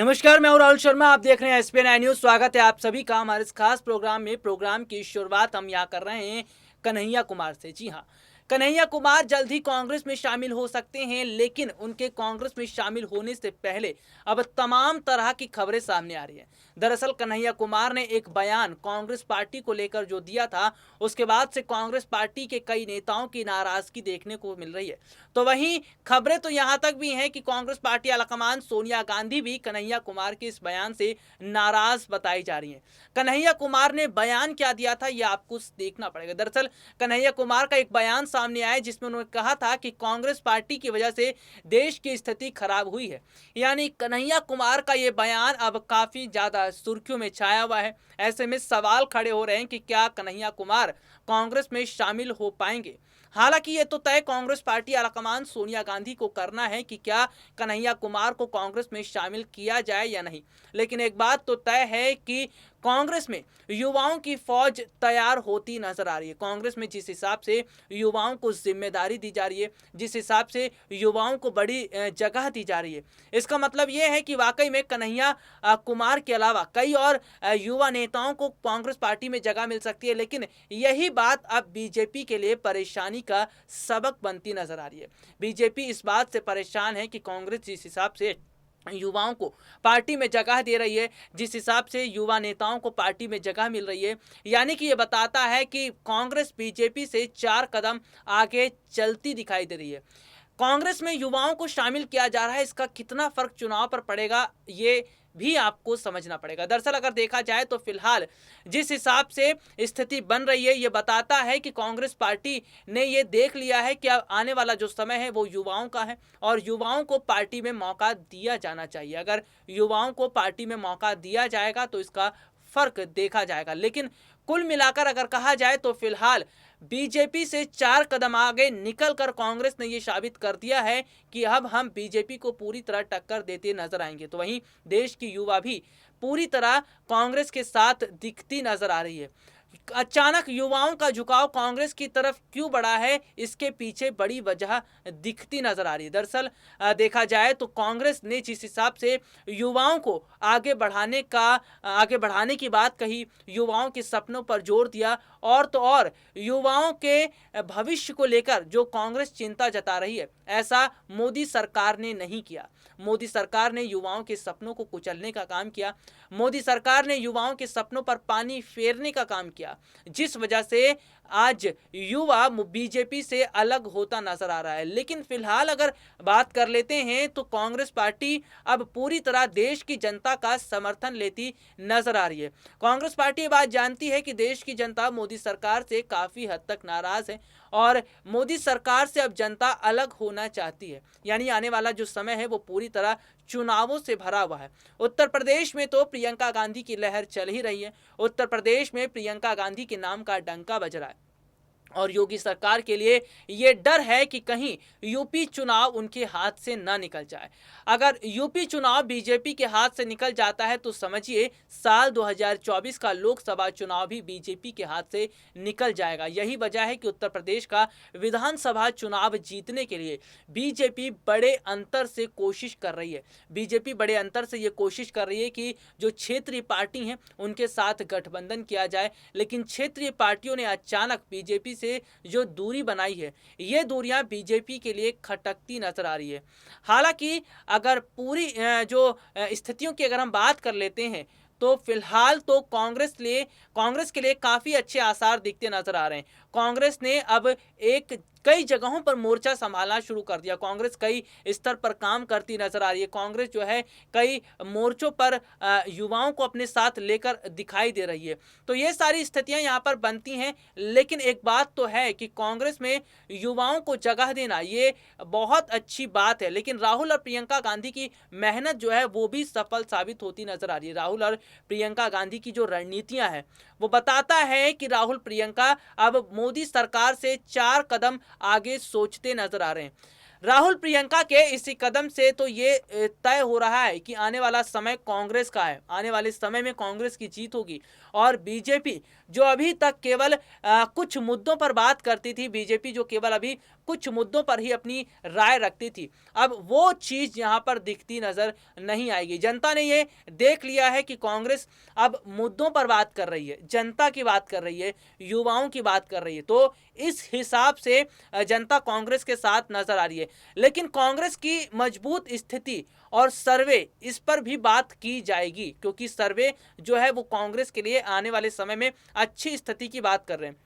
नमस्कार, मैं हूं राहुल शर्मा। आप देख रहे हैं एसपीएन आई न्यूज। स्वागत है आप सभी का हमारे इस खास प्रोग्राम में। प्रोग्राम की शुरुआत हम यहाँ कर रहे हैं कन्हैया कुमार से। जी हाँ, कन्हैया कुमार जल्द ही कांग्रेस में शामिल हो सकते हैं, लेकिन उनके कांग्रेस में शामिल होने से पहले अब तमाम तरह की खबरें सामने आ रही हैं। दरअसल कन्हैया कुमार ने एक बयान कांग्रेस पार्टी को लेकर जो दिया था, उसके बाद से कांग्रेस पार्टी के कई नेताओं की नाराजगी देखने को मिल रही है। तो वहीं खबरें तो यहां तक भी हैं कि कांग्रेस पार्टी आलाकमान सोनिया गांधी भी कन्हैया कुमार के इस बयान से नाराज बताई जा रही हैं। कन्हैया कुमार ने बयान क्या दिया था, यह आपको देखना पड़ेगा। दरअसल कन्हैया कुमार का एक बयान सामने आया जिसमें उन्होंने कहा था कि कांग्रेस पार्टी की वजह से देश की स्थिति खराब हुई है। यानी कन्हैया कुमार का यह बयान अब काफी ज्यादा सुर्खियों में छाया हुआ है। ऐसे में सवाल खड़े हो रहे हैं कि क्या कन्हैया कुमार कांग्रेस में शामिल हो पाएंगे। हालांकि ये तो तय कांग्रेस पार्टी आलाकमान सोनिया गांधी को करना है कि क्या कन्हैया कुमार को कांग्रेस में शामिल किया जाए या नहीं। लेकिन एक बात तो तय है कि कांग्रेस में युवाओं की फौज तैयार होती नजर आ रही है। कांग्रेस में जिस हिसाब से युवाओं को जिम्मेदारी दी जा रही है, जिस हिसाब से युवाओं को बड़ी जगह दी जा रही है, इसका मतलब यह है कि वाकई में कन्हैया कुमार के अलावा कई और युवा नेताओं को कांग्रेस पार्टी में जगह मिल सकती है। लेकिन यही बात अब बीजेपी के लिए परेशानी का सबक बनती नजर आ रही है। बीजेपी इस बात से परेशान है कि कांग्रेस जिस हिसाब से युवाओं को पार्टी में जगह दे रही है, जिस हिसाब से युवा नेताओं को पार्टी में जगह मिल रही है, यानी कि ये बताता है कि कांग्रेस बीजेपी से 4 कदम आगे चलती दिखाई दे रही है। कांग्रेस में युवाओं को शामिल किया जा रहा है, इसका कितना फर्क चुनाव पर पड़ेगा ये भी आपको समझना पड़ेगा। दरअसल अगर देखा जाए तो फिलहाल जिस हिसाब से स्थिति बन रही है, ये बताता है कि कांग्रेस पार्टी ने ये देख लिया है कि अब आने वाला जो समय है वो युवाओं का है और युवाओं को पार्टी में मौका दिया जाना चाहिए। अगर युवाओं को पार्टी में मौका दिया जाएगा तो इसका फर्क देखा जाएगा। लेकिन कुल मिलाकर अगर कहा जाए तो फिलहाल बीजेपी से 4 कदम आगे निकलकर कांग्रेस ने यह साबित कर दिया है कि अब हम बीजेपी को पूरी तरह टक्कर देते नजर आएंगे। तो वहीं देश की युवा भी पूरी तरह कांग्रेस के साथ दिखती नजर आ रही है। अचानक युवाओं का झुकाव कांग्रेस की तरफ क्यों बढ़ा है, इसके पीछे बड़ी वजह दिखती नजर आ रही है। दरअसल देखा जाए तो कांग्रेस ने जिस हिसाब से युवाओं को आगे बढ़ाने की बात कही, युवाओं के सपनों पर जोर दिया, और तो और युवाओं के भविष्य को लेकर जो कांग्रेस चिंता जता रही है, ऐसा मोदी सरकार ने नहीं किया। मोदी सरकार ने युवाओं के सपनों को कुचलने का काम किया। मोदी सरकार ने युवाओं के सपनों पर पानी फेरने का काम किया, जिस वजह से आज युवा बीजेपी से अलग होता नजर आ रहा है। लेकिन फिलहाल अगर बात कर लेते हैं तो कांग्रेस पार्टी अब पूरी तरह देश की जनता का समर्थन लेती नजर आ रही है। कांग्रेस पार्टी ये बात जानती है कि देश की जनता मोदी सरकार से काफी हद तक नाराज है और मोदी सरकार से अब जनता अलग होना चाहती है। यानी आने वाला जो समय है वो पूरी तरह चुनावों से भरा हुआ है। उत्तर प्रदेश में तो प्रियंका गांधी की लहर चल ही रही है। उत्तर प्रदेश में प्रियंका गांधी के नाम का डंका बज रहा है और योगी सरकार के लिए यह डर है कि कहीं यूपी चुनाव उनके हाथ से ना निकल जाए। अगर यूपी चुनाव बीजेपी के हाथ से निकल जाता है तो समझिए साल 2024 का लोकसभा चुनाव भी बीजेपी के हाथ से निकल जाएगा। यही वजह है कि उत्तर प्रदेश का विधानसभा चुनाव जीतने के लिए बीजेपी बड़े अंतर से कोशिश कर रही है। बीजेपी बड़े अंतर से ये कोशिश कर रही है कि जो क्षेत्रीय पार्टी हैं उनके साथ गठबंधन किया जाए, लेकिन क्षेत्रीय पार्टियों ने अचानक बीजेपी से जो दूरी बनाई है, ये दूरियां बीजेपी के लिए खटकती नजर आ रही है। हालांकि अगर पूरी जो स्थितियों की अगर हम बात कर लेते हैं तो फिलहाल तो कांग्रेस के लिए काफी अच्छे आसार दिखते नजर आ रहे हैं। कांग्रेस ने अब कई जगहों पर मोर्चा संभालना शुरू कर दिया। कांग्रेस कई स्तर पर काम करती नजर आ रही है। कांग्रेस जो है कई मोर्चों पर युवाओं को अपने साथ लेकर दिखाई दे रही है। तो ये सारी स्थितियां यहाँ पर बनती हैं। लेकिन एक बात तो है कि कांग्रेस में युवाओं को जगह देना ये बहुत अच्छी बात है, लेकिन राहुल और प्रियंका गांधी की मेहनत जो है वो भी सफल साबित होती नजर आ रही है। राहुल और प्रियंका गांधी की जो रणनीतियां हैं वो बताता है कि राहुल प्रियंका अब मोदी सरकार से 4 कदम आगे सोचते नजर आ रहे हैं। राहुल प्रियंका के इसी कदम से तो ये तय हो रहा है कि आने वाला समय कांग्रेस का है। आने वाले समय में कांग्रेस की जीत होगी और बीजेपी जो अभी तक केवल कुछ मुद्दों पर बात करती थी, बीजेपी जो केवल अभी कुछ मुद्दों पर ही अपनी राय रखती थी। अब वो चीज़ यहाँ पर दिखती नजर नहीं आएगी। जनता ने ये देख लिया है कि कांग्रेस अब मुद्दों पर बात कर रही है, जनता की बात कर रही है, युवाओं की बात कर रही है, तो इस हिसाब से जनता कांग्रेस के साथ नजर आ रही है। लेकिन कांग्रेस की मजबूत स्थिति और सर्वे, इस पर भी बात की जाएगी, क्योंकि सर्वे जो है वो कांग्रेस के लिए आने वाले समय में अच्छी स्थिति की बात कर रहे हैं।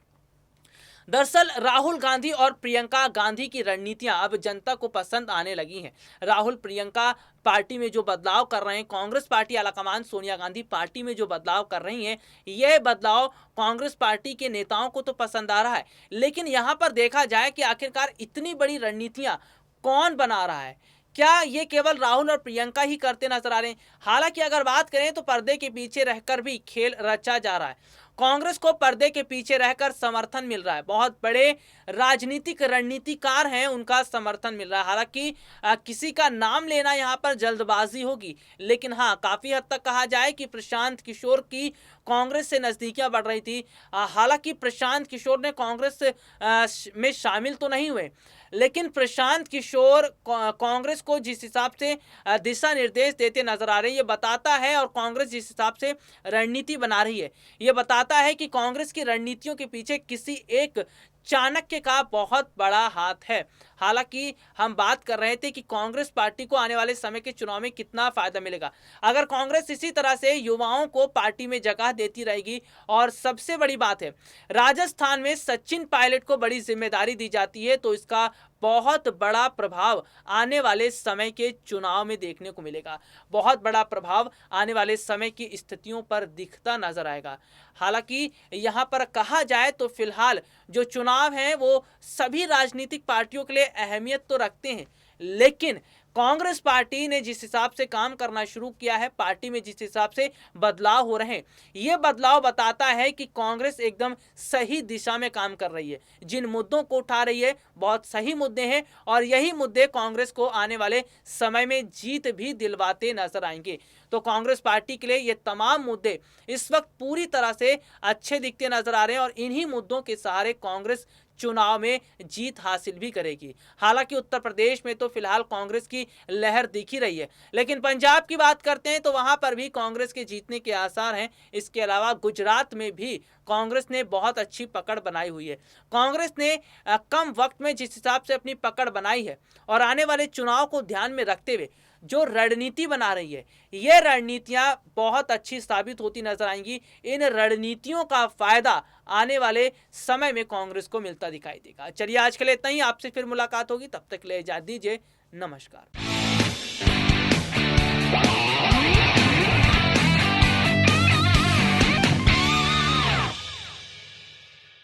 दरअसल राहुल गांधी और प्रियंका गांधी की रणनीतियां अब जनता को पसंद आने लगी हैं। राहुल प्रियंका पार्टी में जो बदलाव कर रहे हैं, कांग्रेस पार्टी आलाकमान सोनिया गांधी पार्टी में जो बदलाव कर रही हैं, यह बदलाव कांग्रेस पार्टी के नेताओं को तो पसंद आ रहा है। लेकिन यहां पर देखा जाए कि आखिरकार इतनी बड़ी रणनीतियां कौन बना रहा है? क्या ये केवल राहुल और प्रियंका ही करते नजर आ रहे हैं? हालांकि अगर बात करें तो पर्दे के पीछे रहकर भी खेल रचा जा रहा है। कांग्रेस को पर्दे के पीछे रहकर समर्थन मिल रहा है, बहुत बड़े राजनीतिक रणनीतिकार हैं, उनका समर्थन मिल रहा है। हालांकि किसी का नाम लेना यहाँ पर जल्दबाजी होगी, लेकिन हाँ, काफी हद तक कहा जाए कि प्रशांत किशोर की कांग्रेस से नजदीकियां बढ़ रही थी। हालांकि प्रशांत किशोर ने कांग्रेस में शामिल तो नहीं हुए, लेकिन प्रशांत किशोर कांग्रेस को जिस हिसाब से दिशा निर्देश देते नजर आ रहे हैं, ये बताता है, और कांग्रेस जिस हिसाब से रणनीति बना रही है, ये बताता है कि कांग्रेस की रणनीतियों के पीछे किसी एक चाणक्य का बहुत बड़ा हाथ है। हालांकि हम बात कर रहे थे कि कांग्रेस पार्टी को आने वाले समय के चुनाव में कितना फायदा मिलेगा अगर कांग्रेस इसी तरह से युवाओं को पार्टी में जगह देती रहेगी। और सबसे बड़ी बात है, राजस्थान में सचिन पायलट को बड़ी जिम्मेदारी दी जाती है, तो इसका बहुत बड़ा प्रभाव आने वाले समय के चुनाव में देखने को मिलेगा। बहुत बड़ा प्रभाव आने वाले समय की स्थितियों पर दिखता नजर आएगा। हालांकि यहां पर कहा जाए तो फिलहाल जो चुनाव हैं वो सभी राजनीतिक पार्टियों के लिए अहमियत तो रखते हैं, लेकिन कांग्रेस पार्टी ने जिस हिसाब से काम करना शुरू किया है, पार्टी में जिस हिसाब से बदलाव हो रहे हैं, यह बदलाव बताता है कि कांग्रेस एकदम सही दिशा में काम कर रही है। जिन मुद्दों को उठा रही है बहुत सही मुद्दे हैं, और यही मुद्दे कांग्रेस को आने वाले समय में जीत भी दिलवाते नजर आएंगे। तो कांग्रेस पार्टी के लिए ये तमाम मुद्दे इस वक्त पूरी तरह से अच्छे दिखते नजर आ रहे हैं, और इन्हीं मुद्दों के सहारे कांग्रेस चुनाव में जीत हासिल भी करेगी। हालांकि उत्तर प्रदेश में तो फिलहाल कांग्रेस की लहर दिख ही रही है, लेकिन पंजाब की बात करते हैं तो वहां पर भी कांग्रेस के जीतने के आसार हैं। इसके अलावा गुजरात में भी कांग्रेस ने बहुत अच्छी पकड़ बनाई हुई है। कांग्रेस ने कम वक्त में जिस हिसाब से अपनी पकड़ बनाई है, और आने वाले चुनाव को ध्यान में रखते हुए जो रणनीति बना रही है, ये रणनीतियां बहुत अच्छी साबित होती नजर आएंगी। इन रणनीतियों का फायदा आने वाले समय में कांग्रेस को मिलता दिखाई देगा। चलिए, आज के लिए इतना ही। आपसे फिर मुलाकात होगी, तब तक ले इजाजत दीजिए। नमस्कार।